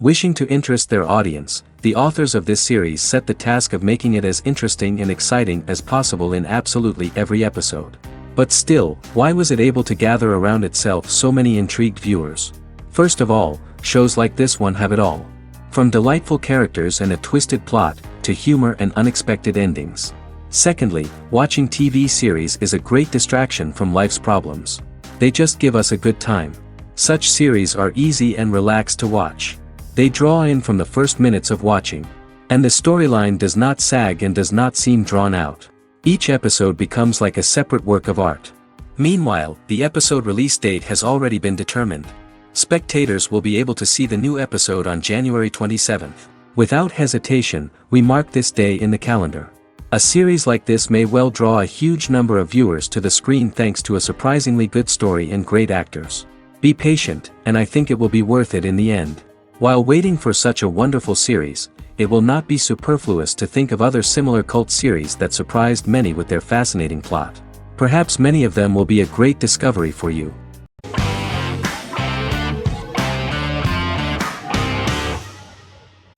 Wishing to interest their audience, the authors of this series set the task of making it as interesting and exciting as possible in absolutely every episode. But still, why was it able to gather around itself so many intrigued viewers? First of all, shows like this one have it all. From delightful characters and a twisted plot, to humor and unexpected endings. Secondly, watching TV series is a great distraction from life's problems. They just give us a good time. Such series are easy and relaxed to watch. They draw in from the first minutes of watching. And the storyline does not sag and does not seem drawn out. Each episode becomes like a separate work of art. Meanwhile, the episode release date has already been determined. Spectators will be able to see the new episode on January 27th. Without hesitation, we mark this day in the calendar. A series like this may well draw a huge number of viewers to the screen thanks to a surprisingly good story and great actors. Be patient, and I think it will be worth it in the end. While waiting for such a wonderful series, it will not be superfluous to think of other similar cult series that surprised many with their fascinating plot. Perhaps many of them will be a great discovery for you.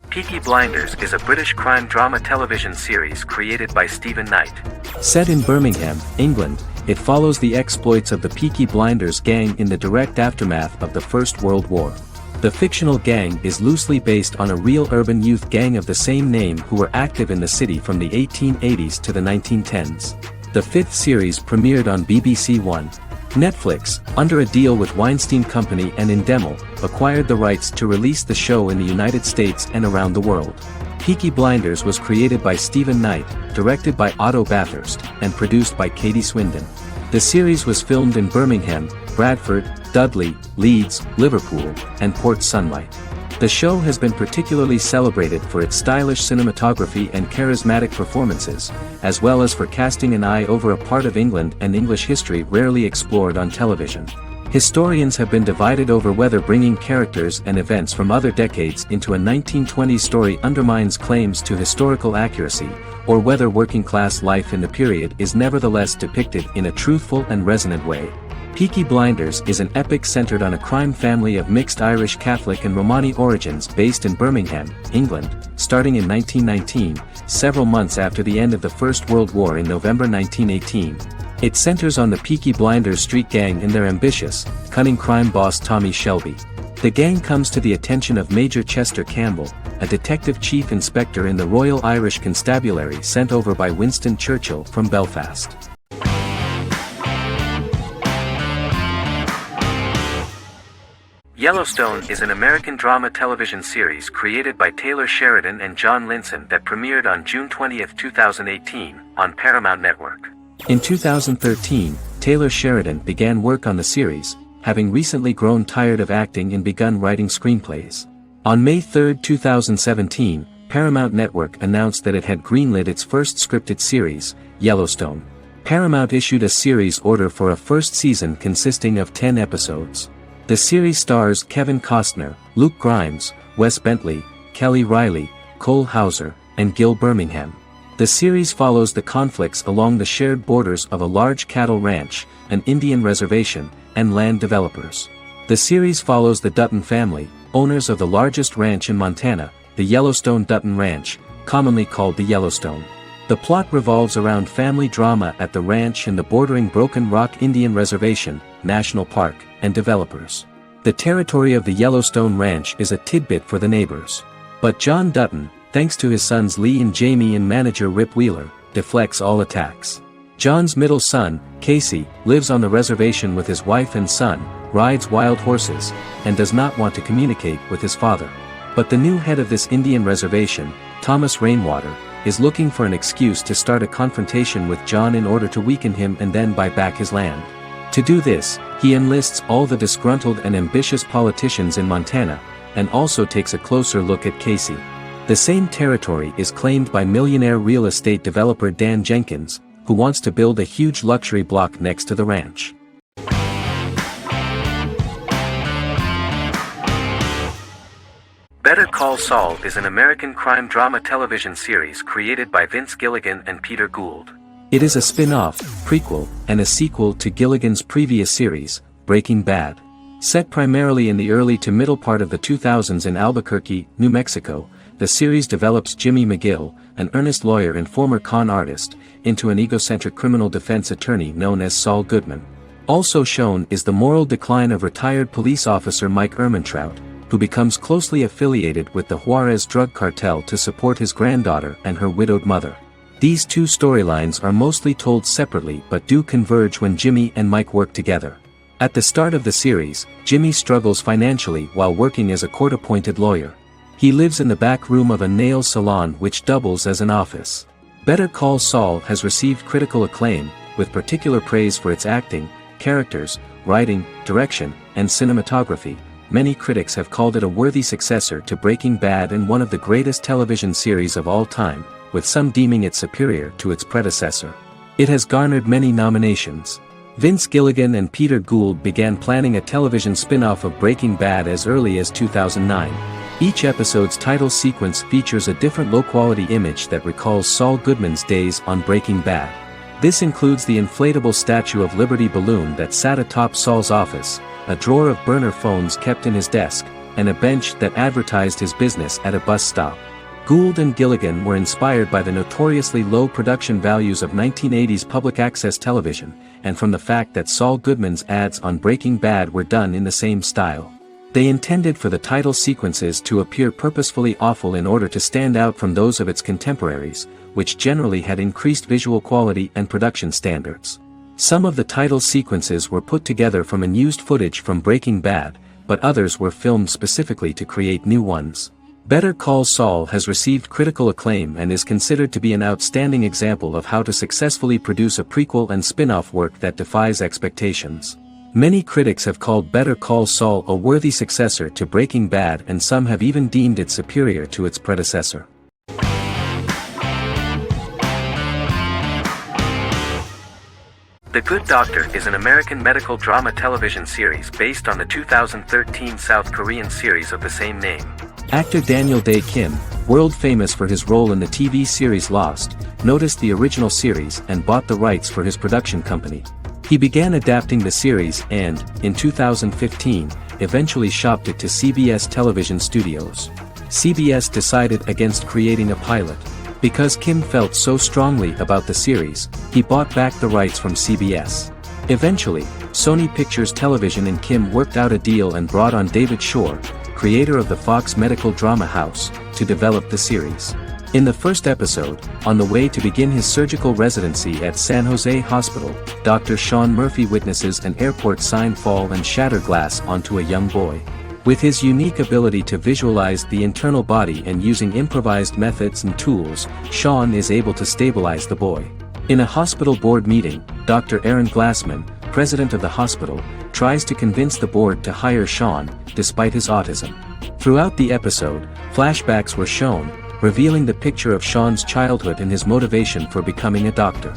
Peaky Blinders is a British crime drama television series created by Stephen Knight. Set in Birmingham, England, it follows the exploits of the Peaky Blinders gang in the direct aftermath of the First World War. The fictional gang is loosely based on a real urban youth gang of the same name who were active in the city from the 1880s to the 1910s. The fifth series premiered on BBC One. Netflix, under a deal with Weinstein Company and Endemol, acquired the rights to release the show in the United States and around the world. Peaky Blinders was created by Stephen Knight, directed by Otto Bathurst, and produced by Katie Swindon. The series was filmed in Birmingham, Bradford, Dudley, Leeds, Liverpool, and Port Sunlight. The show has been particularly celebrated for its stylish cinematography and charismatic performances, as well as for casting an eye over a part of England and English history rarely explored on television. Historians have been divided over whether bringing characters and events from other decades into a 1920s story undermines claims to historical accuracy, or whether working-class life in the period is nevertheless depicted in a truthful and resonant way. Peaky Blinders is an epic centered on a crime family of mixed Irish Catholic and Romani origins based in Birmingham, England, starting in 1919, several months after the end of the First World War in November 1918. It centers on the Peaky Blinders street gang and their ambitious, cunning crime boss Tommy Shelby. The gang comes to the attention of Major Chester Campbell, a detective chief inspector in the Royal Irish Constabulary sent over by Winston Churchill from Belfast. Yellowstone is an American drama television series created by Taylor Sheridan and John Linson that premiered on June 20, 2018, on Paramount Network. In 2013, Taylor Sheridan began work on the series, having recently grown tired of acting and begun writing screenplays. On May 3, 2017, Paramount Network announced that it had greenlit its first scripted series, Yellowstone. Paramount issued a series order for a first season consisting of 10 episodes. The series stars Kevin Costner, Luke Grimes, Wes Bentley, Kelly Riley, Cole Hauser, and Gil Birmingham. The series follows the conflicts along the shared borders of a large cattle ranch, an Indian reservation, and land developers. The series follows the Dutton family, owners of the largest ranch in Montana, the Yellowstone Dutton Ranch, commonly called the Yellowstone. The plot revolves around family drama at the ranch and the bordering Broken Rock Indian Reservation, National Park, and developers. The territory of the Yellowstone Ranch is a tidbit for the neighbors. But John Dutton, thanks to his sons Lee and Jamie and manager Rip Wheeler, deflects all attacks. John's middle son, Casey, lives on the reservation with his wife and son, rides wild horses, and does not want to communicate with his father. But the new head of this Indian reservation, Thomas Rainwater, is looking for an excuse to start a confrontation with John in order to weaken him and then buy back his land. To do this, he enlists all the disgruntled and ambitious politicians in Montana, and also takes a closer look at Casey. The same territory is claimed by millionaire real estate developer Dan Jenkins, who wants to build a huge luxury block next to the ranch. Better Call Saul is an American crime drama television series created by Vince Gilligan and Peter Gould. It is a spin-off, prequel, and a sequel to Gilligan's previous series, Breaking Bad. Set primarily in the early to middle part of the 2000s in Albuquerque, New Mexico, the series develops Jimmy McGill, an earnest lawyer and former con artist, into an egocentric criminal defense attorney known as Saul Goodman. Also shown is the moral decline of retired police officer Mike Ehrmantraut, who becomes closely affiliated with the Juarez drug cartel to support his granddaughter and her widowed mother. These two storylines are mostly told separately but do converge when Jimmy and Mike work together. At the start of the series, Jimmy struggles financially while working as a court-appointed lawyer. He lives in the back room of a nail salon which doubles as an office. Better Call Saul has received critical acclaim, with particular praise for its acting, characters, writing, direction, and cinematography. Many critics have called it a worthy successor to Breaking Bad and one of the greatest television series of all time, with some deeming it superior to its predecessor. It has garnered many nominations. Vince Gilligan and Peter Gould began planning a television spin-off of Breaking Bad as early as 2009. Each episode's title sequence features a different low-quality image that recalls Saul Goodman's days on Breaking Bad. This includes the inflatable Statue of Liberty balloon that sat atop Saul's office, a drawer of burner phones kept in his desk, and a bench that advertised his business at a bus stop. Gould and Gilligan were inspired by the notoriously low production values of 1980s public access television, and from the fact that Saul Goodman's ads on Breaking Bad were done in the same style. They intended for the title sequences to appear purposefully awful in order to stand out from those of its contemporaries, which generally had increased visual quality and production standards. Some of the title sequences were put together from unused footage from Breaking Bad, but others were filmed specifically to create new ones. Better Call Saul has received critical acclaim and is considered to be an outstanding example of how to successfully produce a prequel and spin-off work that defies expectations. Many critics have called Better Call Saul a worthy successor to Breaking Bad, and some have even deemed it superior to its predecessor. The Good Doctor is an American medical drama television series based on the 2013 South Korean series of the same name. Actor Daniel Dae Kim, world famous for his role in the TV series Lost, noticed the original series and bought the rights for his production company. He began adapting the series and, in 2015, eventually shopped it to CBS Television Studios. CBS decided against creating a pilot. Because Kim felt so strongly about the series, he bought back the rights from CBS. Eventually, Sony Pictures Television and Kim worked out a deal and brought on David Shore, creator of the Fox medical drama house, to develop the series. In the first episode, on the way to begin his surgical residency at San Jose Hospital, Dr. Sean Murphy witnesses an airport sign fall and shatter glass onto a young boy. With his unique ability to visualize the internal body and using improvised methods and tools, Sean is able to stabilize the boy. In a hospital board meeting, Dr. Aaron Glassman, president of the hospital, tries to convince the board to hire Sean, despite his autism. Throughout the episode, flashbacks were shown, revealing the picture of Sean's childhood and his motivation for becoming a doctor.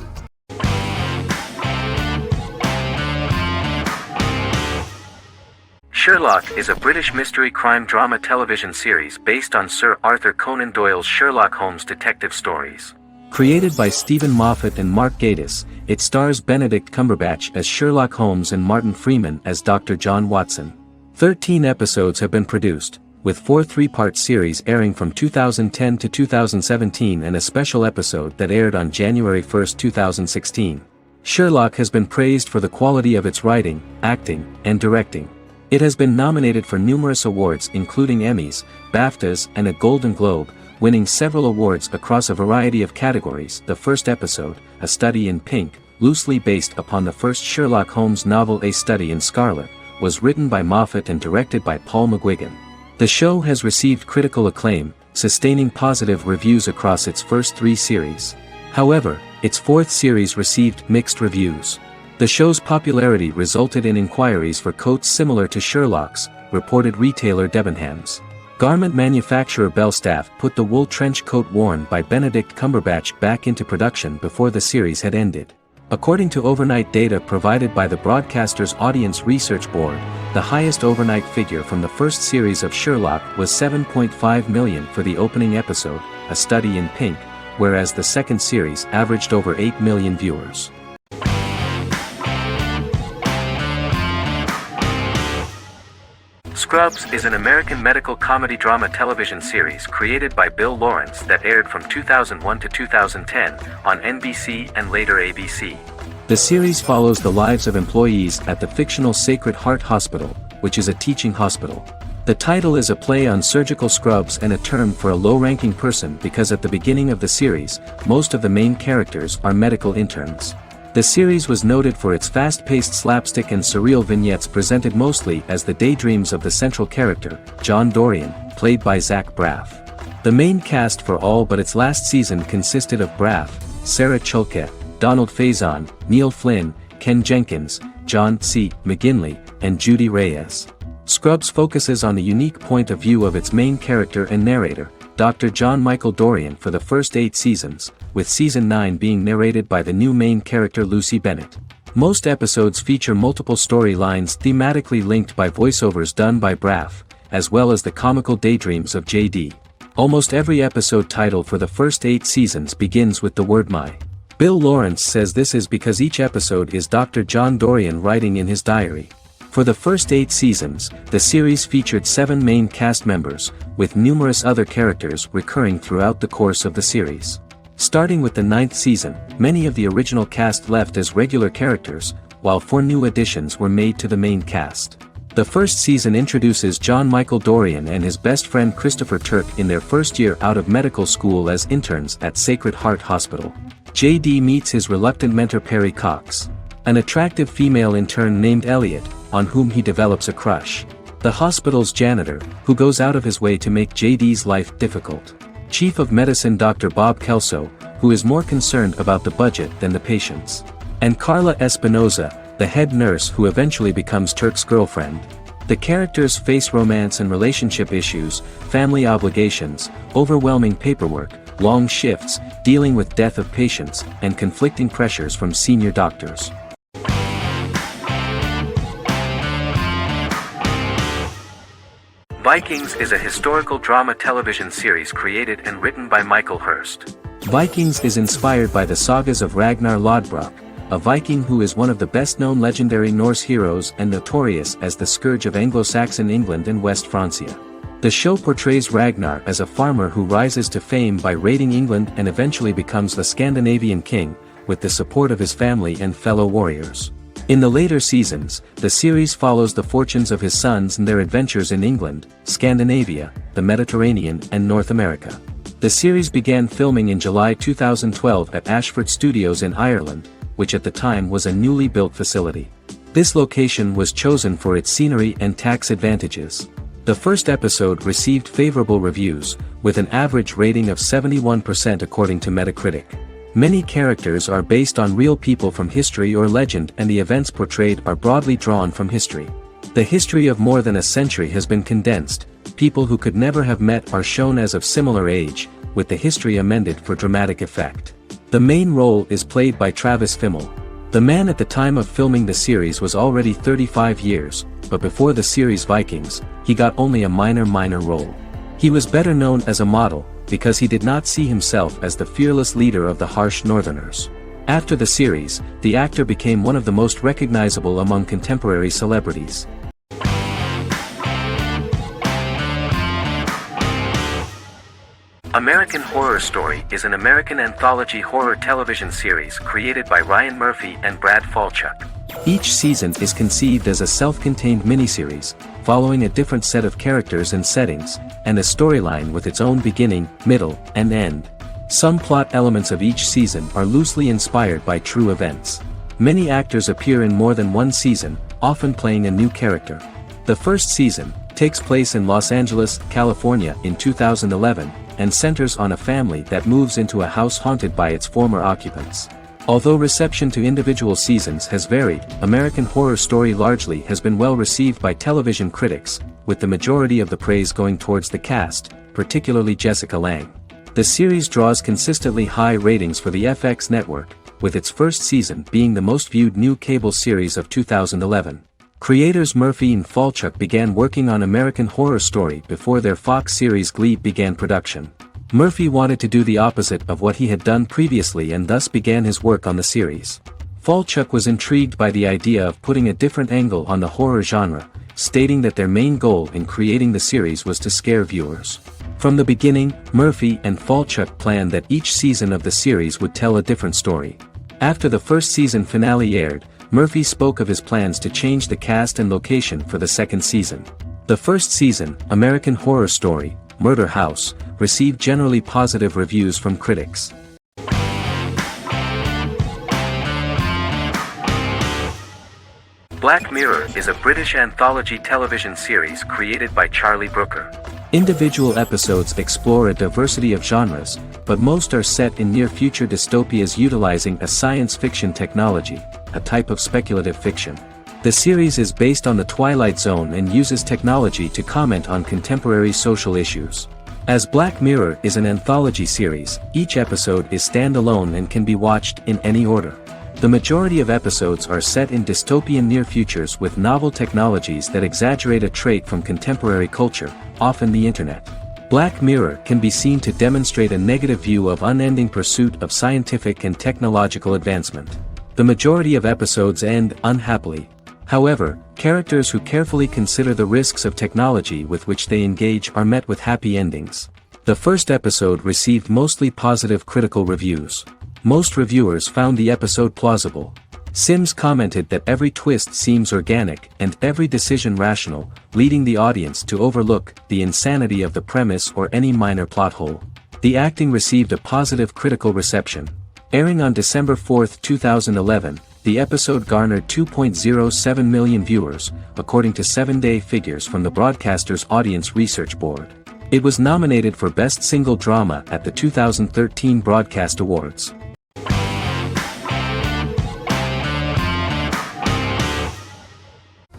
Sherlock is a British mystery crime drama television series based on Sir Arthur Conan Doyle's Sherlock Holmes detective stories. Created by Stephen Moffat and Mark Gatiss, it stars Benedict Cumberbatch as Sherlock Holmes and Martin Freeman as Dr. John Watson. 13 episodes have been produced, with 4 three-part series airing from 2010 to 2017 and a special episode that aired on January 1, 2016. Sherlock has been praised for the quality of its writing, acting, and directing. It has been nominated for numerous awards including Emmys, BAFTAs, and a Golden Globe, winning several awards across a variety of categories. The first episode, A Study in Pink, loosely based upon the first Sherlock Holmes novel A Study in Scarlet, was written by Moffat and directed by Paul McGuigan. The show has received critical acclaim, sustaining positive reviews across its first 3 series. However, its 4th series received mixed reviews. The show's popularity resulted in inquiries for coats similar to Sherlock's, reported retailer Debenhams. Garment manufacturer Belstaff put the wool trench coat worn by Benedict Cumberbatch back into production before the series had ended. According to overnight data provided by the broadcaster's Audience Research Board, the highest overnight figure from the first series of Sherlock was 7.5 million for the opening episode, A Study in Pink, whereas the second series averaged over 8 million viewers. Scrubs is an American medical comedy drama television series created by Bill Lawrence that aired from 2001 to 2010 on NBC and later ABC. The series follows the lives of employees at the fictional Sacred Heart Hospital, which is a teaching hospital. The title is a play on surgical scrubs and a term for a low-ranking person because at the beginning of the series, most of the main characters are medical interns. The series was noted for its fast-paced slapstick and surreal vignettes presented mostly as the daydreams of the central character, John Dorian, played by Zach Braff. The main cast for all but its last season consisted of Braff, Sarah Chulke, Donald Faison, Neil Flynn, Ken Jenkins, John C. McGinley, and Judy Reyes. Scrubs focuses on the unique point of view of its main character and narrator, Dr. John Michael Dorian for the first 8 seasons, with season 9 being narrated by the new main character Lucy Bennett. Most episodes feature multiple storylines thematically linked by voiceovers done by Braff, as well as the comical daydreams of JD. Almost every episode title for the first 8 seasons begins with the word "my." Bill Lawrence says this is because each episode is Dr. John Dorian writing in his diary. For the first 8 seasons, the series featured 7 main cast members, with numerous other characters recurring throughout the course of the series. Starting with the 9th season, many of the original cast left as regular characters, while 4 new additions were made to the main cast. The first season introduces John Michael Dorian and his best friend Christopher Turk in their first year out of medical school as interns at Sacred Heart Hospital. JD meets his reluctant mentor Perry Cox, an attractive female intern named Elliot, on whom he develops a crush. The hospital's janitor, who goes out of his way to make JD's life difficult. Chief of Medicine Dr. Bob Kelso, who is more concerned about the budget than the patients. And Carla Espinoza, the head nurse who eventually becomes Turk's girlfriend. The characters face romance and relationship issues, family obligations, overwhelming paperwork, long shifts, dealing with death of patients, and conflicting pressures from senior doctors. Vikings is a historical drama television series created and written by Michael Hurst. Vikings is inspired by the sagas of Ragnar Lodbrok, a Viking who is one of the best-known legendary Norse heroes and notorious as the scourge of Anglo-Saxon England and West Francia. The show portrays Ragnar as a farmer who rises to fame by raiding England and eventually becomes the Scandinavian king, with the support of his family and fellow warriors. In the later seasons, the series follows the fortunes of his sons and their adventures in England, Scandinavia, the Mediterranean and North America. The series began filming in July 2012 at Ashford Studios in Ireland, which at the time was a newly built facility. This location was chosen for its scenery and tax advantages. The first episode received favorable reviews, with an average rating of 71% according to Metacritic. Many characters are based on real people from history or legend, and the events portrayed are broadly drawn from history. The history of more than a century has been condensed. People who could never have met are shown as of similar age, with the history amended for dramatic effect. The main role is played by Travis Fimmel. The man at the time of filming the series was already 35 years, but before the series Vikings, he got only a minor role. He was better known as a model, because he did not see himself as the fearless leader of the harsh Northerners. After the series, the actor became one of the most recognizable among contemporary celebrities. American Horror Story is an American anthology horror television series created by Ryan Murphy and Brad Falchuk. Each season is conceived as a self-contained miniseries, following a different set of characters and settings, and a storyline with its own beginning, middle, and end. Some plot elements of each season are loosely inspired by true events. Many actors appear in more than one season, often playing a new character. The first season takes place in Los Angeles, California in 2011, and centers on a family that moves into a house haunted by its former occupants. Although reception to individual seasons has varied, American Horror Story largely has been well received by television critics, with the majority of the praise going towards the cast, particularly Jessica Lange. The series draws consistently high ratings for the FX network, with its first season being the most viewed new cable series of 2011. Creators Murphy and Falchuk began working on American Horror Story before their Fox series Glee began production. Murphy wanted to do the opposite of what he had done previously and thus began his work on the series. Falchuk was intrigued by the idea of putting a different angle on the horror genre, stating that their main goal in creating the series was to scare viewers. From the beginning, Murphy and Falchuk planned that each season of the series would tell a different story. After the first season finale aired, Murphy spoke of his plans to change the cast and location for the second season. The first season, American Horror Story, Murder House, received generally positive reviews from critics. Black Mirror is a British anthology television series created by Charlie Brooker. Individual episodes explore a diversity of genres, but most are set in near-future dystopias utilizing a science fiction technology, a type of speculative fiction. The series is based on the Twilight Zone and uses technology to comment on contemporary social issues. As Black Mirror is an anthology series, each episode is standalone and can be watched in any order. The majority of episodes are set in dystopian near futures with novel technologies that exaggerate a trait from contemporary culture, often the internet. Black Mirror can be seen to demonstrate a negative view of unending pursuit of scientific and technological advancement. The majority of episodes end unhappily. However, characters who carefully consider the risks of technology with which they engage are met with happy endings. The first episode received mostly positive critical reviews. Most reviewers found the episode plausible. Sims commented that every twist seems organic and every decision rational, leading the audience to overlook the insanity of the premise or any minor plot hole. The acting received a positive critical reception. Airing on December 4, 2011, the episode garnered 2.07 million viewers, according to 7-day figures from the broadcaster's Audience Research Board. It was nominated for Best Single Drama at the 2013 Broadcast Awards.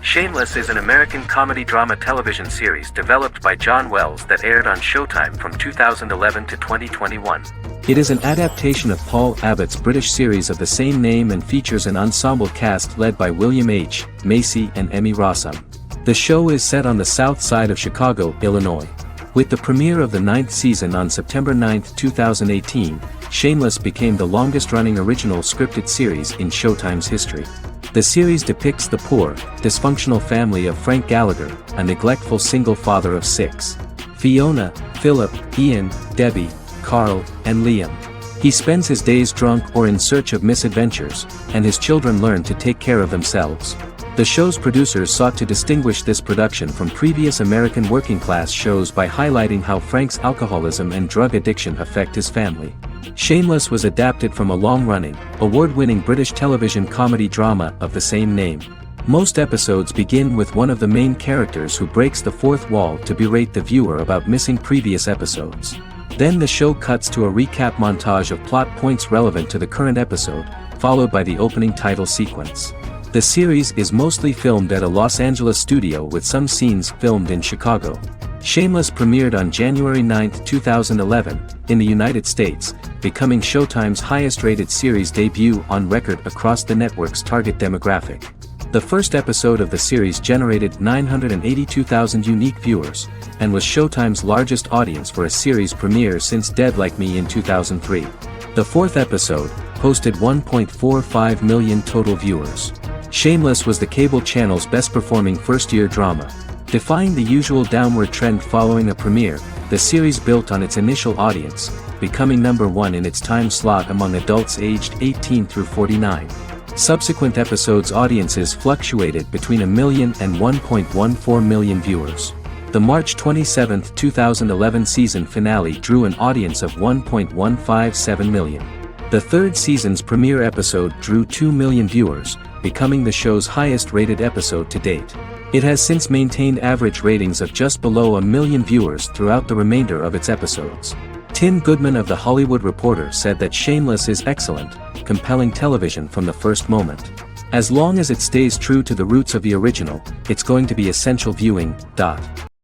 Shameless is an American comedy drama television series developed by John Wells that aired on Showtime from 2011 to 2021. It is an adaptation of Paul Abbott's British series of the same name and features an ensemble cast led by William H. Macy and Emmy Rossum. The show is set on the south side of Chicago, Illinois. With the premiere of the 9th season on September 9, 2018, Shameless became the longest-running original scripted series in Showtime's history. The series depicts the poor, dysfunctional family of Frank Gallagher, a neglectful single father of 6. Fiona, Philip, Ian, Debbie, Carl, and Liam. He spends his days drunk or in search of misadventures, and his children learn to take care of themselves. The show's producers sought to distinguish this production from previous American working-class shows by highlighting how Frank's alcoholism and drug addiction affect his family. Shameless was adapted from a long-running, award-winning British television comedy drama of the same name. Most episodes begin with one of the main characters who breaks the fourth wall to berate the viewer about missing previous episodes. Then the show cuts to a recap montage of plot points relevant to the current episode, followed by the opening title sequence. The series is mostly filmed at a Los Angeles studio with some scenes filmed in Chicago. Shameless premiered on January 9, 2011, in the United States, becoming Showtime's highest-rated series debut on record across the network's target demographic. The first episode of the series generated 982,000 unique viewers, and was Showtime's largest audience for a series premiere since Dead Like Me in 2003. The fourth episode posted 1.45 million total viewers. Shameless was the cable channel's best-performing first-year drama. Defying the usual downward trend following a premiere, the series built on its initial audience, becoming number 1 in its time slot among adults aged 18 through 49. Subsequent episodes' audiences fluctuated between 1 million and 1.14 million viewers. The March 27, 2011 season finale drew an audience of 1.157 million. The third season's premiere episode drew 2 million viewers, becoming the show's highest-rated episode to date. It has since maintained average ratings of just below 1 million viewers throughout the remainder of its episodes. Tim Goodman of The Hollywood Reporter said that Shameless is excellent, compelling television from the first moment. As long as it stays true to the roots of the original, it's going to be essential viewing.